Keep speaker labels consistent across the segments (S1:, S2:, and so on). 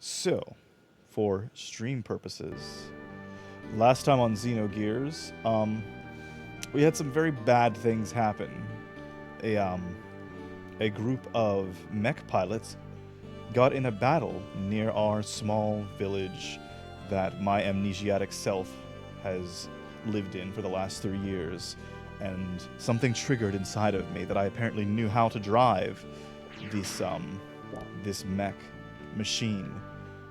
S1: So, for stream purposes, last time on Xenogears, we had some very bad things happen. A a group of mech pilots got in a battle near our small village that my amnesiac self has lived in for the last 3 years, and something triggered inside of me that I apparently knew how to drive this mech machine,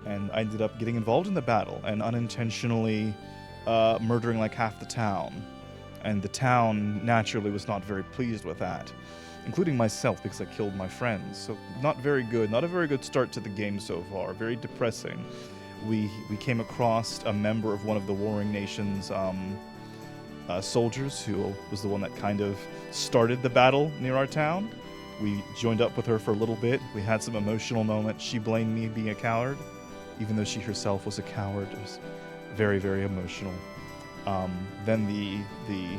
S1: and I ended up getting involved in the battle and unintentionally murdering like half the town. And the town naturally was not very pleased with that, including myself because I killed my friends. So not very good, not a very good start to the game so far. Very depressing. We came across a member of one of the warring nations' soldiers who was the one that kind of started the battle near our town. We joined up with her for a little bit. We had some emotional moments. She blamed me being a coward, even though she herself was a coward. It was very, very emotional. Then the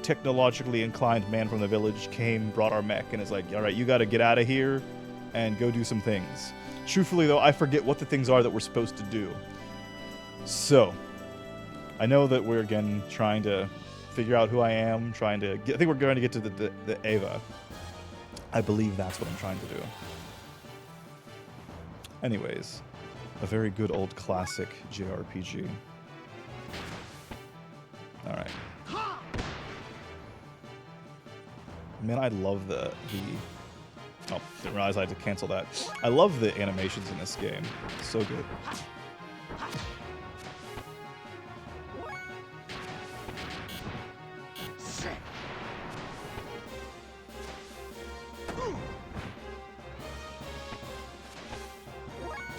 S1: technologically inclined man from the village came, brought our mech, and is like, all right, you got to get out of here and go do some things. Truthfully, though, I forget what the things are that we're supposed to do. So, I know that we're, again, trying to figure out who I am, I think we're going to get to the Ava. I believe that's what I'm trying to do. Anyways, a very good old classic JRPG. Alright. Man, I love the... Oh, didn't realize I had to cancel that. I love the animations in this game. So good.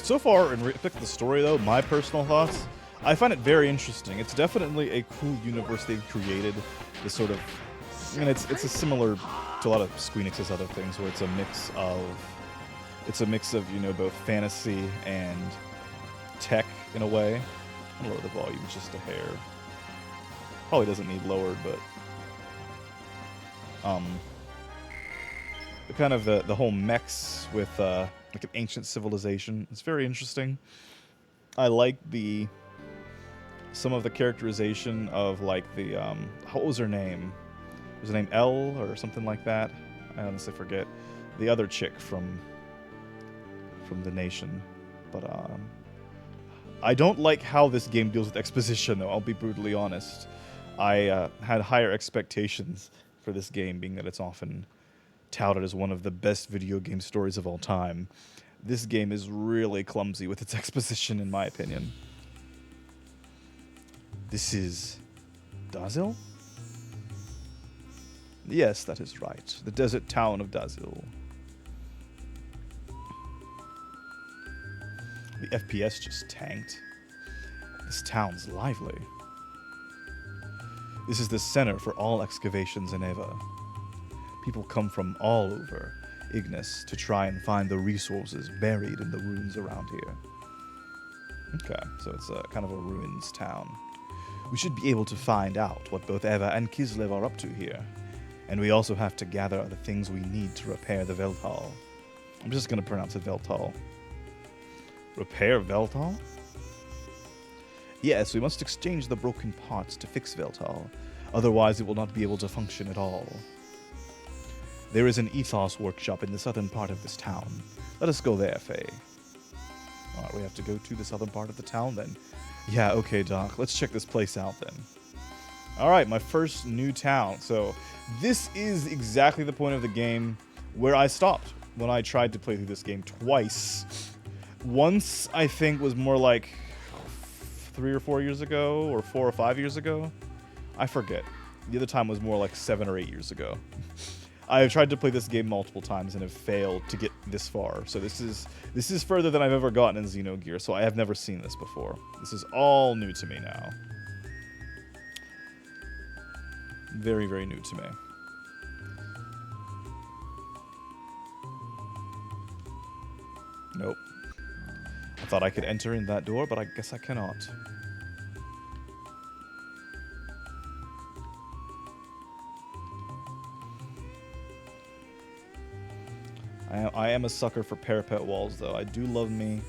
S1: So far, in respect to the story, though, my personal thoughts, I find it very interesting. It's definitely a cool universe they've created. This sort of, I mean, it's a similar to a lot of Squeenix's other things, where it's a mix of both fantasy and tech in a way. I'll lower the volume just a hair. Probably doesn't need lowered, but the kind of the whole mechs with like an ancient civilization. It's very interesting. I like some of the characterization of like the what was her name? Was her name Elle or something like that? I honestly forget. The other chick from the nation. But I don't like how this game deals with exposition, though. I'll be brutally honest. I had higher expectations for this game, being that it's often touted as one of the best video game stories of all time. This game is really clumsy with its exposition, in my opinion. This is Dazil? Yes, that is right. The desert town of Dazil. The FPS just tanked. This town's lively. This is the center for all excavations in Eva. People come from all over Ignis to try and find the resources buried in the ruins around here. Okay, so it's kind of a ruins town. We should be able to find out what both Eva and Kislev are up to here. And we also have to gather the things we need to repair the Veltal. I'm just going to pronounce it Veltal. Repair Veltal? Yes, we must exchange the broken parts to fix Veltal. Otherwise, it will not be able to function at all. There is an ethos workshop in the southern part of this town. Let us go there, Faye. Alright, we have to go to the southern part of the town, then. Yeah, okay, Doc. Let's check this place out, then. Alright, my first new town. So, this is exactly the point of the game where I stopped when I tried to play through this game twice. Once, I think, was more like 3 or 4 years ago, or 4 or 5 years ago. I forget. The other time was more like 7 or 8 years ago. I have tried to play this game multiple times and have failed to get this far. So this is further than I've ever gotten in Xenogears, so I have never seen this before. This is all new to me now. Very, very new to me. Nope. I thought I could enter in that door, but I guess I cannot. I am a sucker for parapet walls, though. I do love me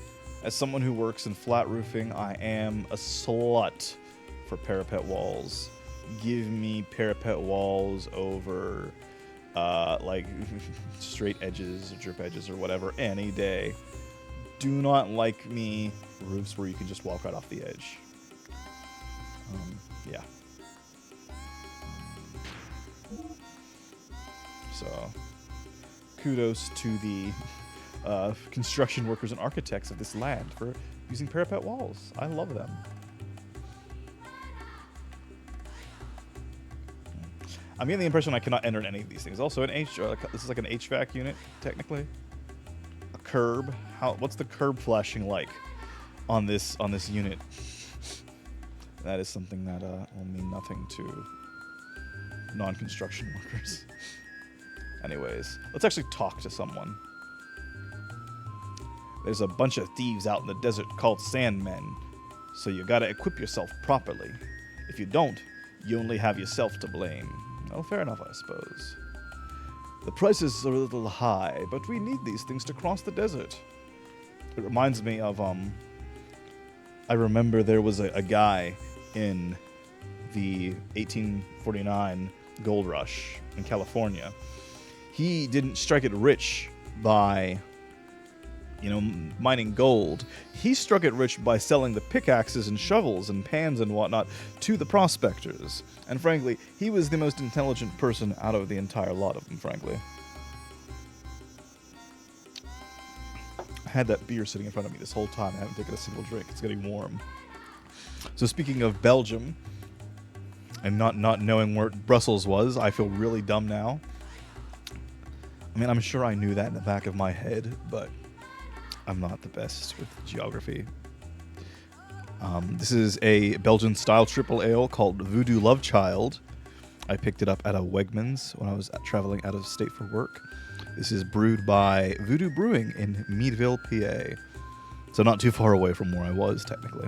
S1: As someone who works in flat roofing, I am a slut for parapet walls. Give me parapet walls over, like, straight edges or drip edges or whatever any day. Do not like me roofs where you can just walk right off the edge. Yeah. So, kudos to the construction workers and architects of this land for using parapet walls. I love them. I'm getting the impression I cannot enter in any of these things. Also, this is like an HVAC unit, technically. A curb. What's the curb flashing like on this unit? That is something that will mean nothing to non-construction workers. Anyways, let's actually talk to someone. There's a bunch of thieves out in the desert called Sandmen, so you gotta equip yourself properly. If you don't, you only have yourself to blame. Well, fair enough, I suppose. The prices are a little high, but we need these things to cross the desert. It reminds me of, I remember there was a guy in the 1849 gold rush in California. He didn't strike it rich by, mining gold. He struck it rich by selling the pickaxes and shovels and pans and whatnot to the prospectors. And frankly, he was the most intelligent person out of the entire lot of them, frankly. I had that beer sitting in front of me this whole time. I haven't taken a single drink. It's getting warm. So speaking of Belgium, and not knowing where Brussels was, I feel really dumb now. I mean, I'm sure I knew that in the back of my head, but I'm not the best with geography. This is a Belgian-style triple ale called Voodoo Love Child. I picked it up at a Wegmans when I was traveling out of state for work. This is brewed by Voodoo Brewing in Meadville, PA. So not too far away from where I was, technically.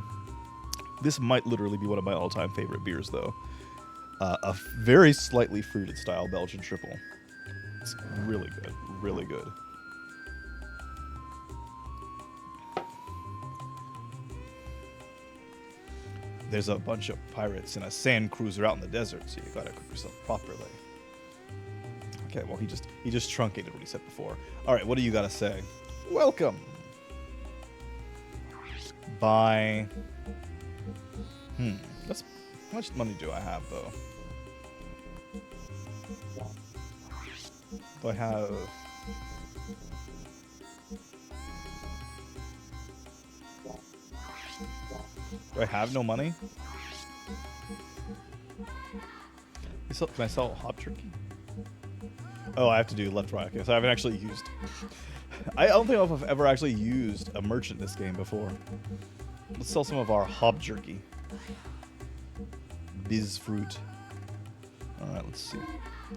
S1: This might literally be one of my all-time favorite beers, though. A very slightly fruited style Belgian triple. It's really good, really good. There's a bunch of pirates in a sand cruiser out in the desert, so you gotta cook yourself properly. Okay, well, he just truncated what he said before. All right, what do you gotta say? Welcome. Buy. That's how much money do I have though? Do I have? Do I have no money? Can I sell hop turkey? Oh, I have to do left right. Okay, so I haven't actually used. I don't think I've ever actually used a merchant in this game before. Let's sell some of our hop jerky. Biz fruit. All right, let's see.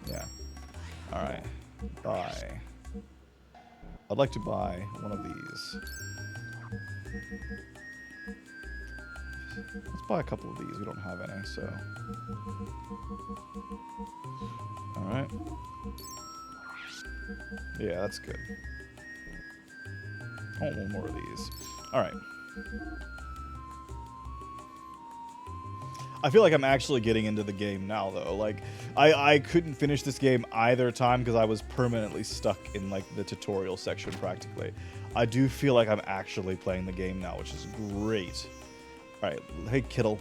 S1: Yeah. All right. Buy. I'd like to buy one of these. Let's buy a couple of these. We don't have any, so. All right. Yeah, that's good. I want one more of these. All right. I feel like I'm actually getting into the game now, though. Like, I couldn't finish this game either time because I was permanently stuck in, like, the tutorial section, practically. I do feel like I'm actually playing the game now, which is great. Alright, hey, Kittle.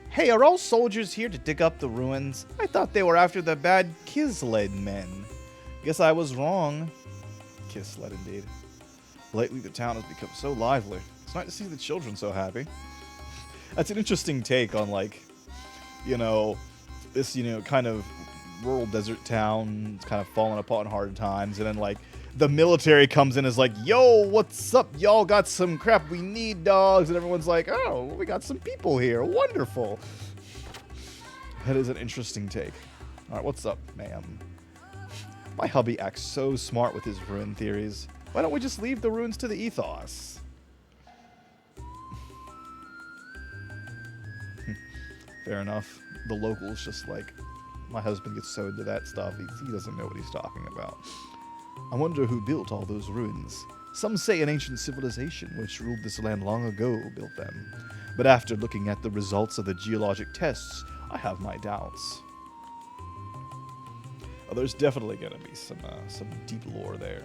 S1: Hey, are all soldiers here to dig up the ruins? I thought they were after the bad Kisled men. Guess I was wrong. Kisled, indeed. Lately, the town has become so lively. It's nice to see the children so happy. That's an interesting take on, like, this, kind of rural desert town. It's kind of falling apart in hard times. And then, like, the military comes in and is like, yo, what's up? Y'all got some crap we need, dogs. And everyone's like, oh, we got some people here. Wonderful. That is an interesting take. All right, what's up, ma'am? My hubby acts so smart with his ruin theories. Why don't we just leave the ruins to the ethos? Fair enough. The locals just like, my husband gets so into that stuff, he doesn't know what he's talking about. I wonder who built all those ruins. Some say an ancient civilization which ruled this land long ago built them. But after looking at the results of the geologic tests, I have my doubts. Oh, there's definitely going to be some deep lore there.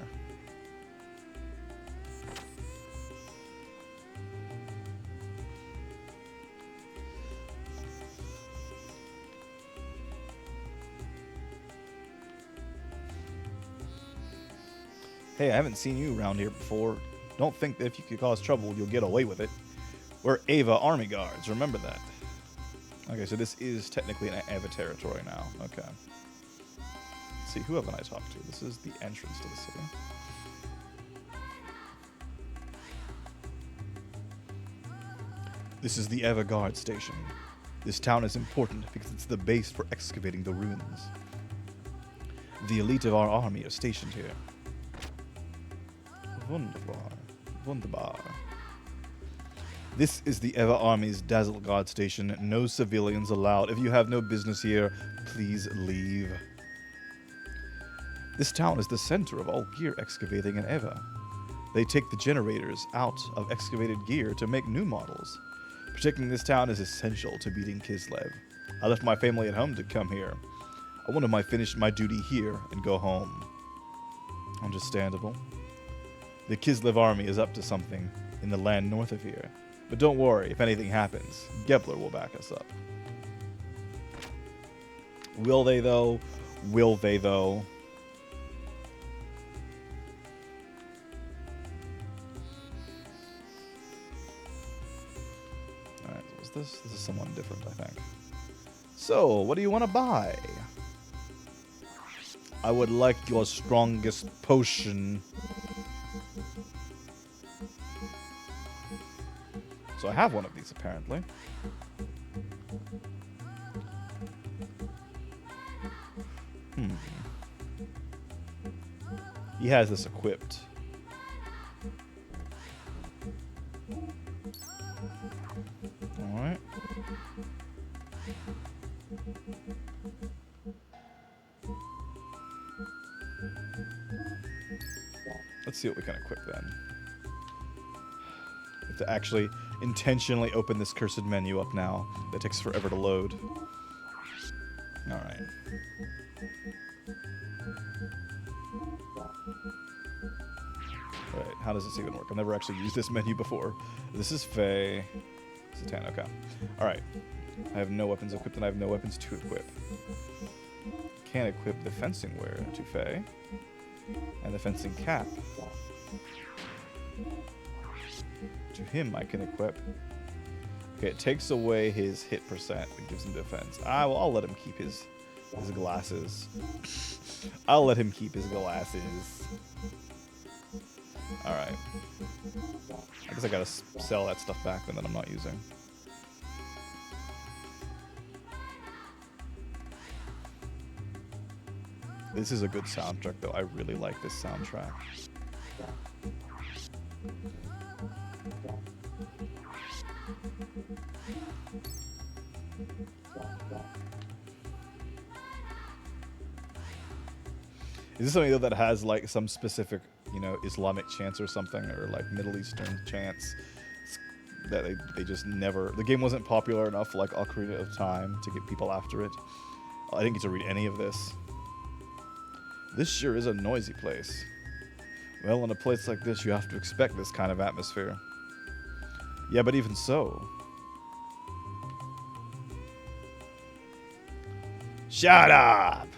S1: Hey, I haven't seen you around here before. Don't think that if you could cause trouble, you'll get away with it. We're Ava Army Guards, remember that. Okay, so this is technically an Ava territory now. Okay. Let's see, who haven't I talked to? This is the entrance to the city. This is the Ava Guard Station. This town is important because it's the base for excavating the ruins. The elite of our army are stationed here. Wunderbar. Wunderbar. This is the Eva Army's Dazzle Guard Station. No civilians allowed. If you have no business here, please leave. This town is the center of all gear excavating in Eva. They take the generators out of excavated gear to make new models. Protecting this town is essential to beating Kislev. I left my family at home to come here. I wanted to finish my duty here and go home. Understandable. The Kislev army is up to something in the land north of here. But don't worry, if anything happens, Gebler will back us up. Will they, though? Will they, though? Alright, what's this? This is someone different, I think. So, what do you want to buy? I would like your strongest potion. So I have one of these, apparently. He has this equipped. Alright. Let's see what we can equip then. We have to actually intentionally open this cursed menu up now. That takes forever to load. Alright. Right, how does this even work? I've never actually used this menu before. This is Faye. This is 10, okay. Alright. I have no weapons equipped and I have no weapons to equip. Can't equip the fencing wear to Faye. And the fencing cap. To him I can equip. Okay, it takes away his hit percent and gives him defense. I'll let him keep his glasses. I'll let him keep his glasses. Alright. I guess I gotta sell that stuff back then that I'm not using. This is a good soundtrack though. I really like this soundtrack. Is this something that has like some specific, you know, Islamic chants or something, or like Middle Eastern chants that they just never... The game wasn't popular enough for like Ocarina of Time to get people after it. I didn't get to read any of this. This sure is a noisy place. Well, in a place like this, you have to expect this kind of atmosphere. Yeah, but even so... Shut up!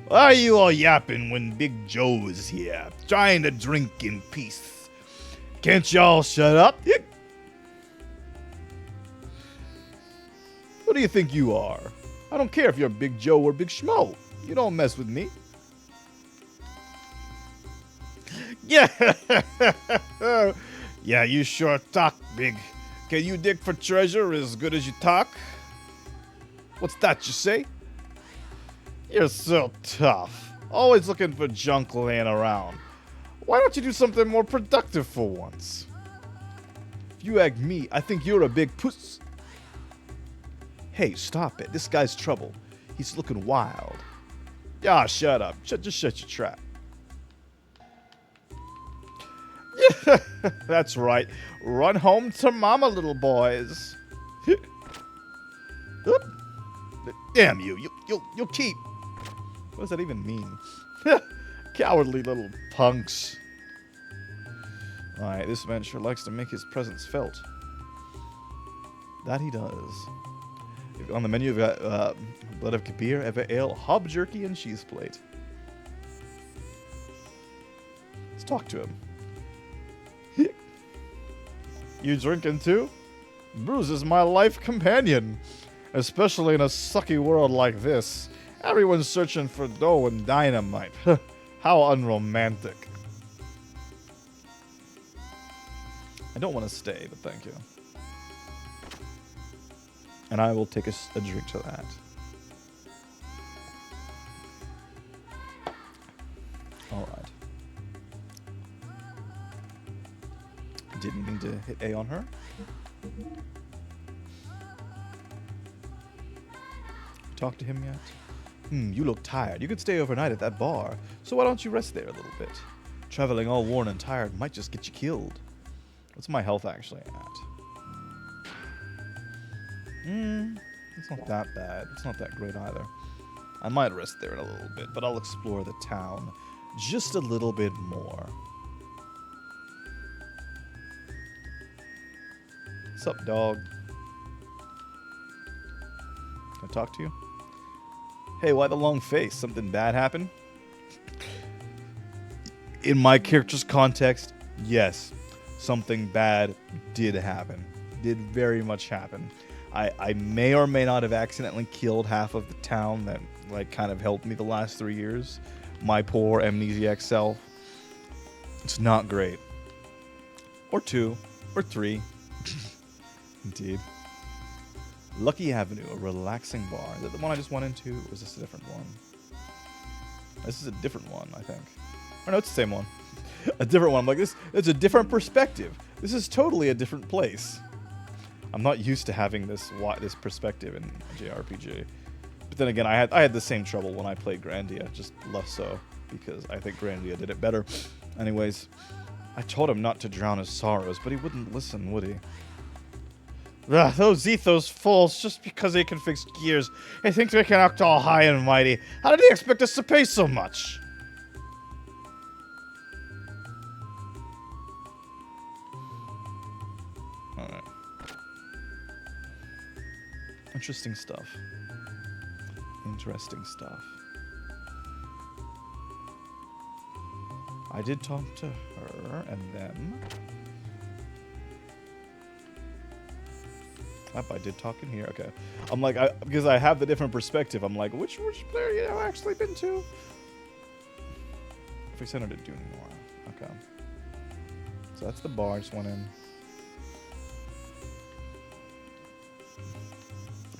S1: Why are you all yapping when Big Joe is here, trying to drink in peace? Can't y'all shut up? Who do you think you are? I don't care if you're Big Joe or Big Schmo. You don't mess with me. Yeah. Yeah, you sure talk big. Can you dig for treasure as good as you talk? What's that you say? You're so tough. Always looking for junk laying around. Why don't you do something more productive for once? If you ask me, I think you're a big puss. Hey, stop it. This guy's trouble. He's looking wild. Ah, shut up. Just shut your trap. That's right. Run home to mama, little boys. Oop. Damn you. You'll keep. What does that even mean? Cowardly little punks. Alright, this man sure likes to make his presence felt. That he does. On the menu, we've got Blood of Kabir, Eva Ale, Hob Jerky, and Cheese Plate. Let's talk to him. You drinking too? Bruce is my life companion. Especially in a sucky world like this. Everyone's searching for dough and dynamite. How unromantic. I don't want to stay, but thank you. And I will take a drink to that. Alright. Didn't mean to hit A on her. Talk to him yet? You look tired. You could stay overnight at that bar. So why don't you rest there a little bit? Traveling all worn and tired might just get you killed. What's my health actually at? It's not that bad. It's not that great either. I might rest there in a little bit, but I'll explore the town just a little bit more. What's up, dog? Can I talk to you? Hey, why the long face? Something bad happened? In my character's context, yes. Something bad did happen. Did very much happen. I may or may not have accidentally killed half of the town that, like, kind of helped me the last 3 years. My poor amnesiac self. It's not great. Or 2. Or 3. Indeed. Lucky Avenue, a relaxing bar. Is that the one I just went into, or is this a different one? This is a different one, I think. Or no, it's the same one. A different one. I'm like, this. It's a different perspective. This is totally a different place. I'm not used to having this perspective in JRPG. But then again, I had the same trouble when I played Grandia, just less so, because I think Grandia did it better. Anyways, I told him not to drown his sorrows, but he wouldn't listen, would he? Ugh, those Ethos fools, just because they can fix gears, they think they can act all high and mighty. How did they expect us to pay so much? Alright. Interesting stuff. Interesting stuff. I did talk to her, and then... I did talk in here. Okay. I'm like, because I have the different perspective. I'm like, which player you have actually been to? If we send her to Dunmore. Okay. So that's the bar. I just went in.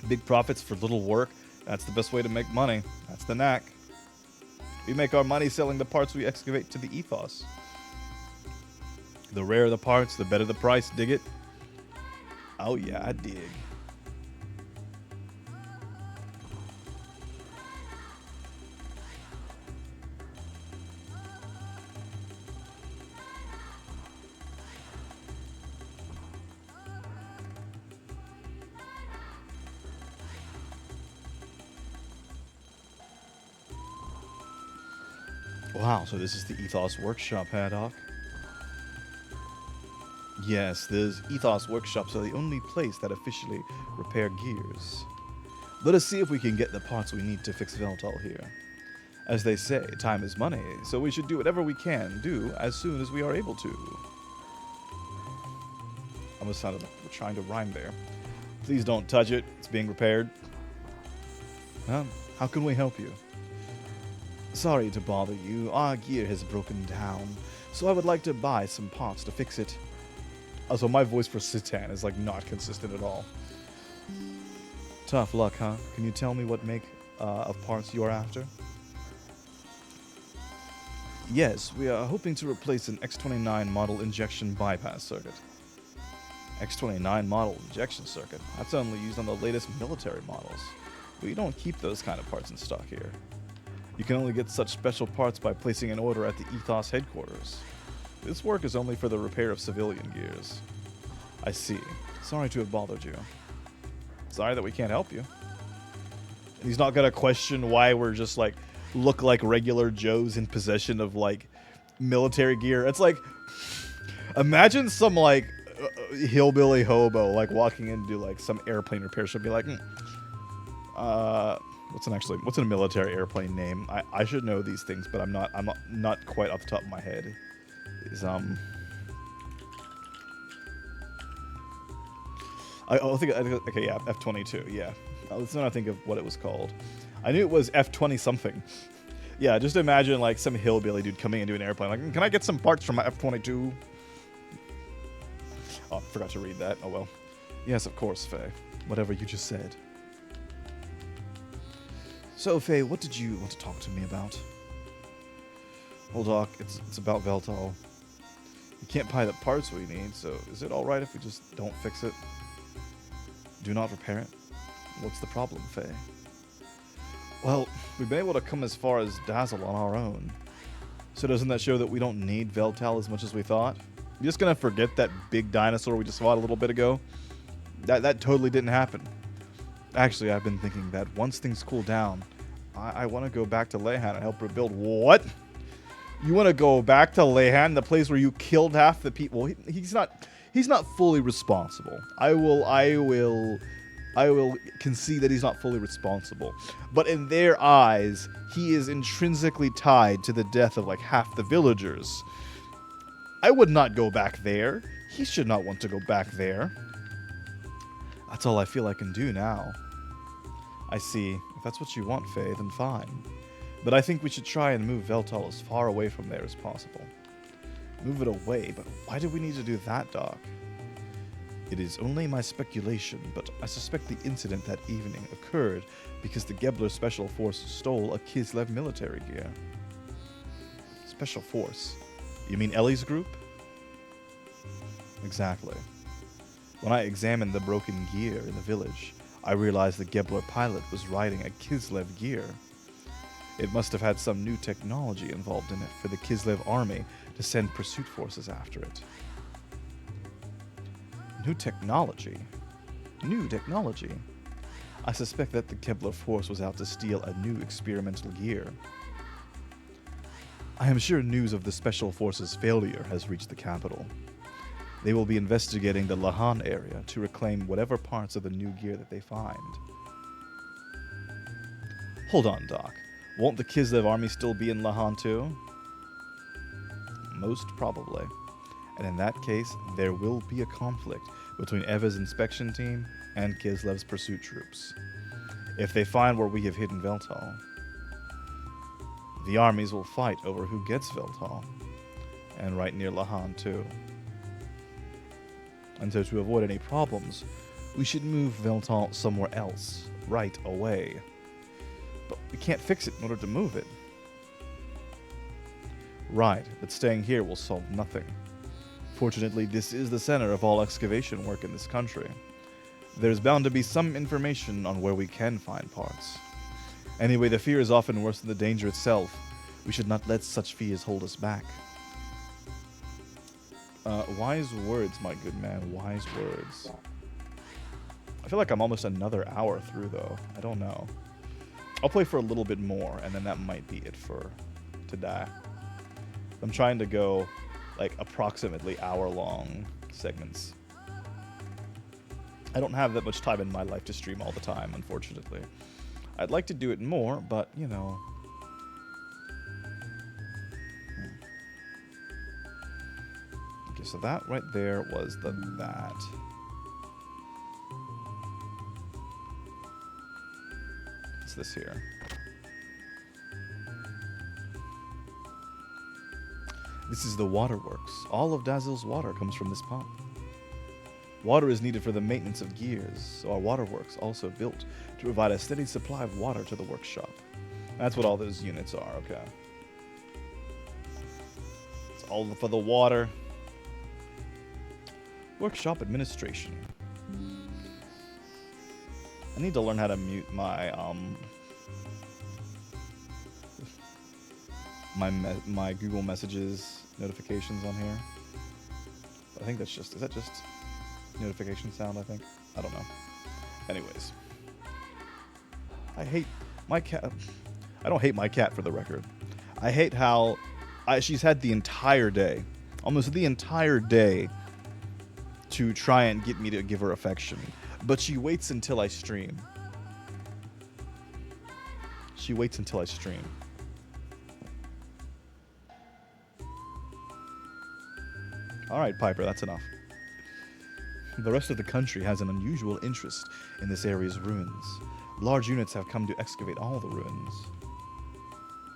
S1: Big profits for little work. That's the best way to make money. That's the knack. We make our money selling the parts we excavate to the Ethos. The rarer the parts, the better the price. Dig it? Oh yeah, I dig. Wow, so this is the Ethos Workshop, Haddock. Yes, the Ethos Workshops are the only place that officially repair gears. Let us see if we can get the parts we need to fix Veltal here. As they say, time is money, so we should do whatever we can do as soon as we are able to. Almost sounded like we're trying to rhyme there. Please don't touch it, it's being repaired. How can we help you? Sorry to bother you, our gear has broken down, so I would like to buy some parts to fix it. Also, my voice for Citan is, like, not consistent at all. Tough luck, huh? Can you tell me what make of parts you're after? Yes, we are hoping to replace an X29 model injection bypass circuit. X29 model injection circuit? That's only used on the latest military models. We don't keep those kind of parts in stock here. You can only get such special parts by placing an order at the Ethos headquarters. This work is only for the repair of civilian gears. I see. Sorry to have bothered you. Sorry that we can't help you. And he's not gonna question why we're just like look like regular Joes in possession of like military gear. It's like, imagine some like hillbilly hobo like walking into like some airplane repair shop, be like, what's a military airplane name? I should know these things, but I'm not quite off the top of my head. Is okay, yeah, F-22, yeah. Let's not think of what it was called. I knew it was F-20 something. Yeah, just imagine like some hillbilly dude coming into an airplane like, can I get some parts from my F-22? Oh, forgot to read that. Oh well. Yes, of course, Faye. Whatever you just said. So, Faye, what did you want to talk to me about? Well, Doc, it's about Veltal. We can't buy the parts we need, so is it alright if we just don't fix it? Do not repair it? What's the problem, Faye? Well, we've been able to come as far as Dazzle on our own. So doesn't that show that we don't need Veltal as much as we thought? You just gonna forget that big dinosaur we just fought a little bit ago? That totally didn't happen. Actually, I've been thinking that once things cool down, I want to go back to Lehan and help rebuild. What? You want to go back to Lehan, the place where you killed half the people? He's not fully responsible. I will concede that he's not fully responsible. But in their eyes, he is intrinsically tied to the death of like half the villagers. I would not go back there. He should not want to go back there. That's all I feel I can do now. I see. If that's what you want, Faye, then fine. But I think we should try and move Veltal as far away from there as possible. Move it away? But why do we need to do that, Doc? It is only my speculation, but I suspect the incident that evening occurred because the Gebler Special Force stole a Kislev military gear. Special Force? You mean Ellie's group? Exactly. When I examined the broken gear in the village, I realized the Gebler pilot was riding a Kislev gear. It must have had some new technology involved in it for the Kislev army to send pursuit forces after it. New technology? New technology? I suspect that the Gebler force was out to steal a new experimental gear. I am sure news of the Special Forces' failure has reached the capital. They will be investigating the Lahan area to reclaim whatever parts of the new gear that they find. Hold on, Doc. Won't the Kislev army still be in Lahan too? Most probably. And in that case, there will be a conflict between Eva's inspection team and Kislev's pursuit troops. If they find where we have hidden Veltal, the armies will fight over who gets Veltal. And right near Lahan too. And so to avoid any problems, we should move Veltal somewhere else, right away. But we can't fix it in order to move it. Right, but staying here will solve nothing. Fortunately, this is the center of all excavation work in this country. There's bound to be some information on where we can find parts. Anyway, the fear is often worse than the danger itself. We should not let such fears hold us back. Wise words, my good man. Wise words. I feel like I'm almost another hour through, though. I don't know. I'll play for a little bit more, and then that might be it for today. I'm trying to go, like, approximately hour-long segments. I don't have that much time in my life to stream all the time, unfortunately. I'd like to do it more, but, you know... Okay, so that right there was the that. What's this here? This is the waterworks. All of Dazzle's water comes from this pump. Water is needed for the maintenance of gears, so our waterworks also built to provide a steady supply of water to the workshop. That's what all those units are, okay. It's all for the water. Workshop administration. I need to learn how to mute my, my Google Messages notifications on here. I think that's just, is that just notification sound, I think? I don't know. Anyways. I hate my cat. I don't hate my cat, for the record. I hate how she's had the entire day, almost the entire day, to try and get me to give her affection. But she waits until I stream. She waits until I stream. Alright, Piper, that's enough. The rest of the country has an unusual interest in this area's ruins. Large units have come to excavate all the ruins.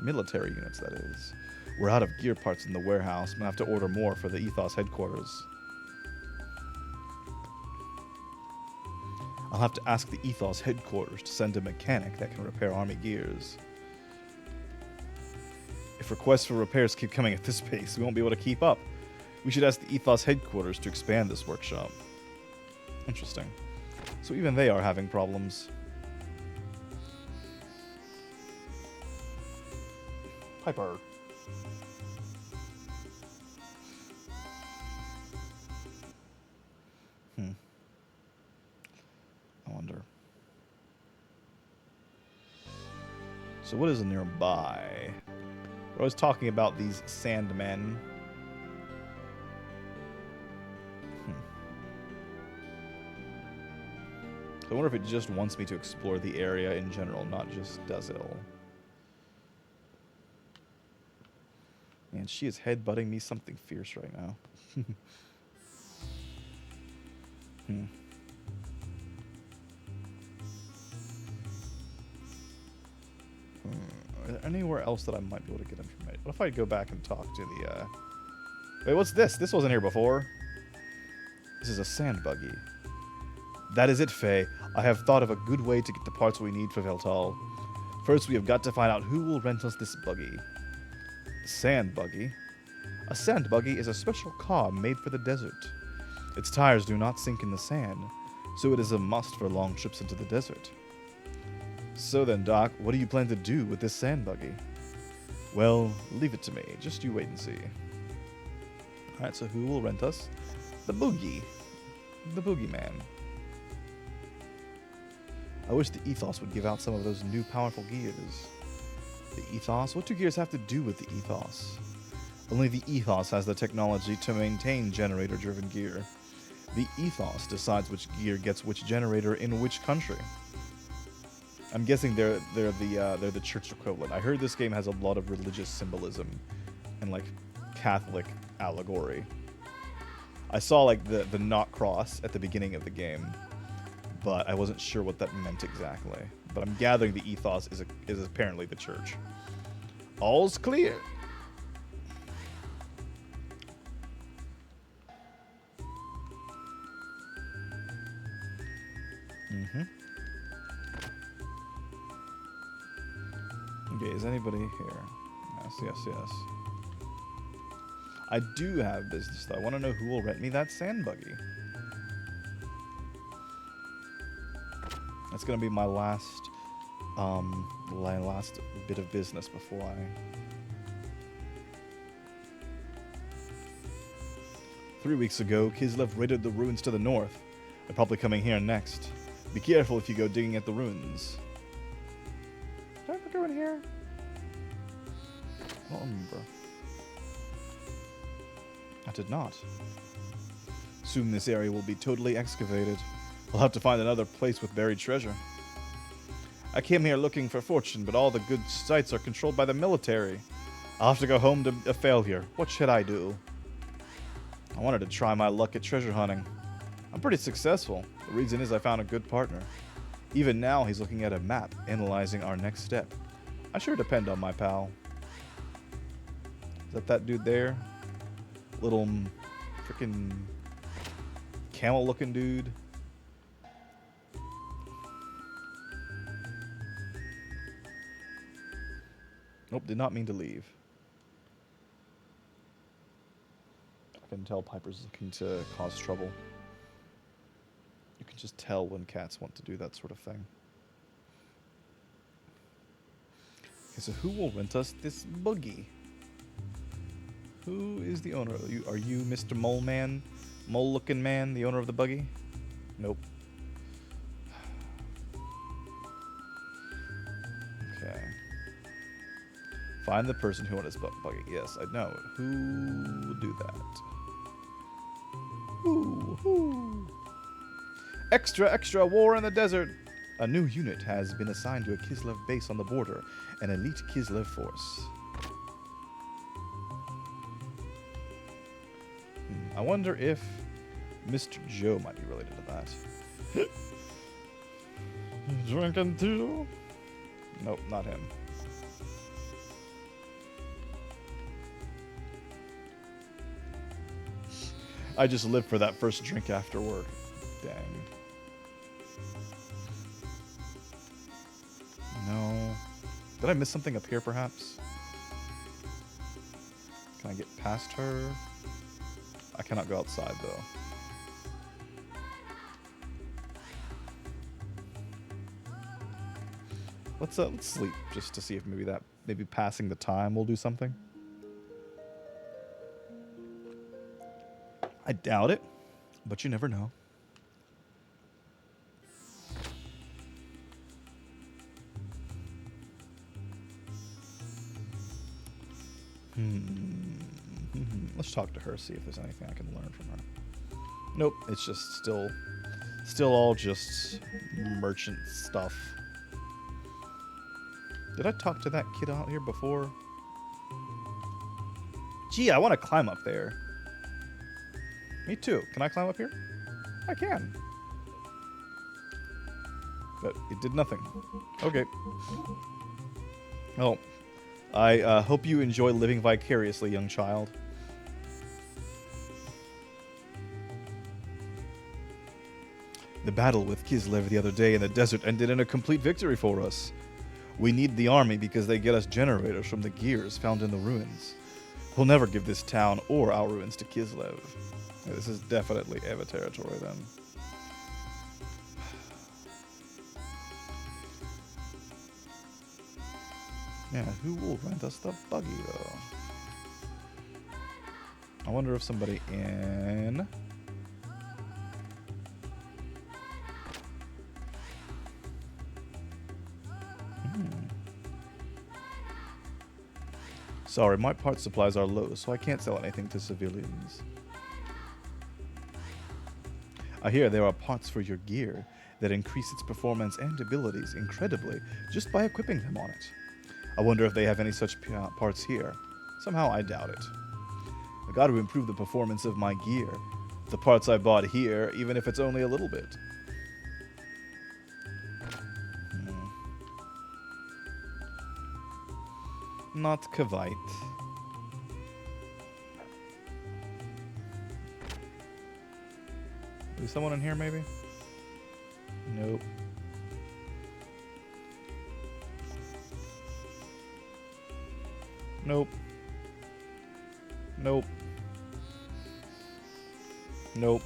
S1: Military units, that is. We're out of gear parts in the warehouse. I'm gonna have to order more for the Ethos headquarters. I'll have to ask the Ethos headquarters to send a mechanic that can repair army gears. If requests for repairs keep coming at this pace, we won't be able to keep up. We should ask the Ethos headquarters to expand this workshop. Interesting. So even they are having problems. Piper. I wonder. So what is nearby? We're always talking about these sandmen. I wonder if it just wants me to explore the area in general, not just Dazil. Man, she is headbutting me something fierce right now. Is there anywhere else that I might be able to get information? What if I go back and talk to the, Wait, what's this? This wasn't here before. This is a sand buggy. That is it, Faye. I have thought of a good way to get the parts we need for Veltal. First, we have got to find out who will rent us this buggy. Sand buggy? A sand buggy is a special car made for the desert. Its tires do not sink in the sand, so it is a must for long trips into the desert. So then, Doc, what do you plan to do with this sand buggy? Well, leave it to me. Just you wait and see. Alright, so who will rent us? The Boogie. The Boogeyman. I wish the Ethos would give out some of those new powerful gears. The Ethos? What do gears have to do with the Ethos? Only the Ethos has the technology to maintain generator-driven gear. The Ethos decides which gear gets which generator in which country. I'm guessing they're the church equivalent. I heard this game has a lot of religious symbolism and like Catholic allegory. I saw like the knot cross at the beginning of the game, but I wasn't sure what that meant exactly. But I'm gathering the Ethos is apparently the church. All's clear. Okay, is anybody here? Yes. I do have business, though. I want to know who will rent me that sand buggy. That's going to be my last bit of business before I... 3 weeks ago, Kislev raided the ruins to the north. They're probably coming here next. Be careful if you go digging at the ruins. Did I ever go in here? I don't remember. I did not. Soon this area will be totally excavated. We'll have to find another place with buried treasure. I came here looking for fortune, but all the good sites are controlled by the military. I'll have to go home to a failure. What should I do? I wanted to try my luck at treasure hunting. I'm pretty successful. The reason is I found a good partner. Even now, he's looking at a map, analyzing our next step. I sure depend on my pal. Is that dude there? Little freaking camel-looking dude. Nope, did not mean to leave. I can tell Piper's looking to cause trouble. You can just tell when cats want to do that sort of thing. Okay, so who will rent us this buggy? Who is the owner? Are you Mr. Mole Man? Mole-looking man, the owner of the buggy? Nope. Okay. Find the person who owned his buggy. Yes, I know. Who will do that? Who? Extra, extra, war in the desert! A new unit has been assigned to a Kislev base on the border. An elite Kislev force. I wonder if Mr. Joe might be related to that. Drinking too? Nope, not him. I just live for that first drink after work. Dang. No. Did I miss something up here, perhaps? Can I get past her? I cannot go outside, though. Let's sleep just to see if maybe passing the time will do something. I doubt it, but you never know. Let's talk to her, see if there's anything I can learn from her. Nope, it's just still all just merchant stuff. Did I talk to that kid out here before? Gee, I want to climb up there. Me too. Can I climb up here? I can. But it did nothing. Okay. Oh. I hope you enjoy living vicariously, young child. The battle with Kislev the other day in the desert ended in a complete victory for us. We need the army because they get us generators from the gears found in the ruins. We'll never give this town or our ruins to Kislev. Yeah, this is definitely Eva territory then. Yeah, who will rent us the buggy though? I wonder if somebody in... Sorry, my parts supplies are low, so I can't sell anything to civilians. I hear there are parts for your gear that increase its performance and abilities incredibly just by equipping them on it. I wonder if they have any such parts here. Somehow I doubt it. I got to improve the performance of my gear. The parts I bought here, even if it's only a little bit. Not Kavite. Is someone in here maybe? Nope. Nope. Nope. Nope.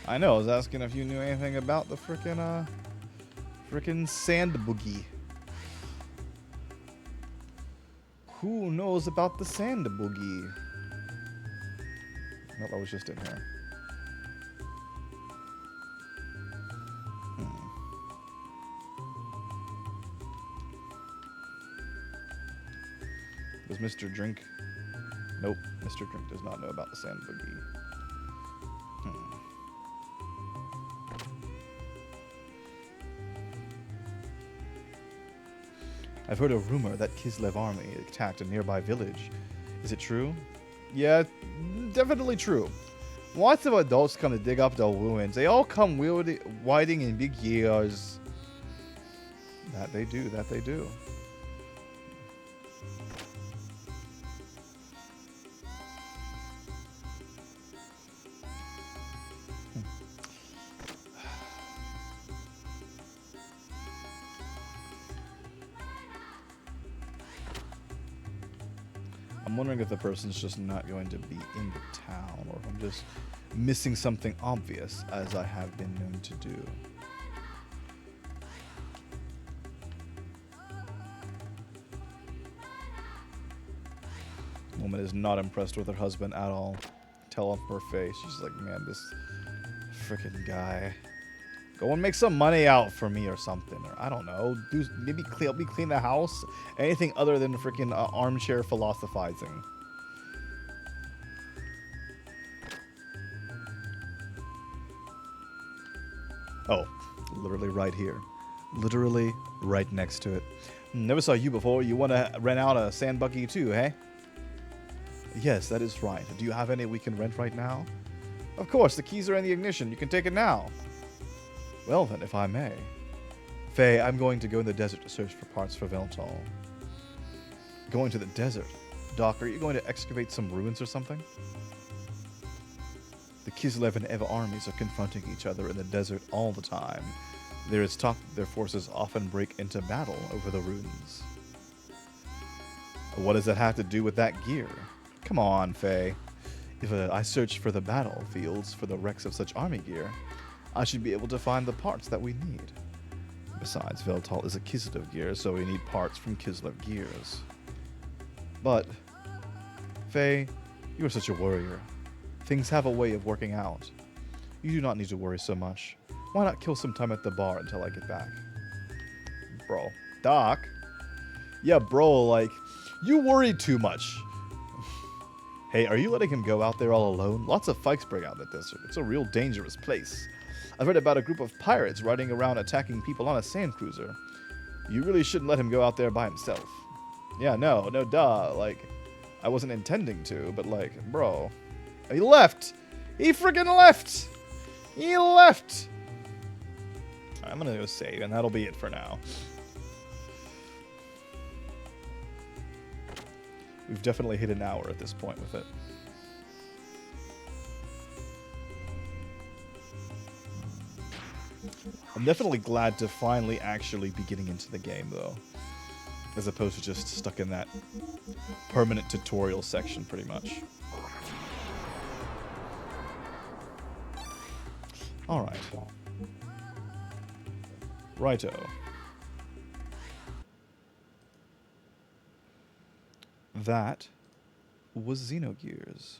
S1: I know, I was asking if you knew anything about the frickin' sand boogie. Who knows about the sand boogie? Nope, I was just in here. Does Mr. Drink? Nope, Mr. Drink does not know about the sand boogie. I've heard a rumor that Kislev army attacked a nearby village. Is it true? Yeah, definitely true. Lots of adults come to dig up the ruins. They all come riding in big gears. That they do, that they do. wondering if the person's just not going to be in the town, or if I'm just missing something obvious, as I have been known to do. Woman is not impressed with her husband at all. Tell off her face. She's like, man, this freaking guy. Go and make some money out for me or something. Or I don't know. Maybe help me clean the house. Anything other than freaking armchair philosophizing. Oh, literally right here. Literally right next to it. Never saw you before. You want to rent out a sand buggy too, hey? Yes, that is right. Do you have any we can rent right now? Of course, the keys are in the ignition. You can take it now. Well then, if I may. Faye, I'm going to go in the desert to search for parts for Veltal. Going to the desert? Doc, are you going to excavate some ruins or something? The Kislev and Eva armies are confronting each other in the desert all the time. There is talk that their forces often break into battle over the ruins. What does that have to do with that gear? Come on, Faye. If I search for the battlefields for the wrecks of such army gear, I should be able to find the parts that we need. Besides, Veltal is a Kislev gear, so we need parts from Kislev gears. But, Faye, you are such a warrior. Things have a way of working out. You do not need to worry so much. Why not kill some time at the bar until I get back? Bro. Doc? Yeah, bro, like, you worry too much. Hey, are you letting him go out there all alone? Lots of fikes break out in the desert. It's a real dangerous place. I've read about a group of pirates riding around attacking people on a sand cruiser. You really shouldn't let him go out there by himself. Yeah, no, duh. Like, I wasn't intending to, but like, bro. He left! He freaking left! He left! I'm gonna go save, and that'll be it for now. We've definitely hit an hour at this point with it. I'm definitely glad to finally actually be getting into the game, though. As opposed to just stuck in that permanent tutorial section, pretty much. Alright. Righto. That was Xenogears.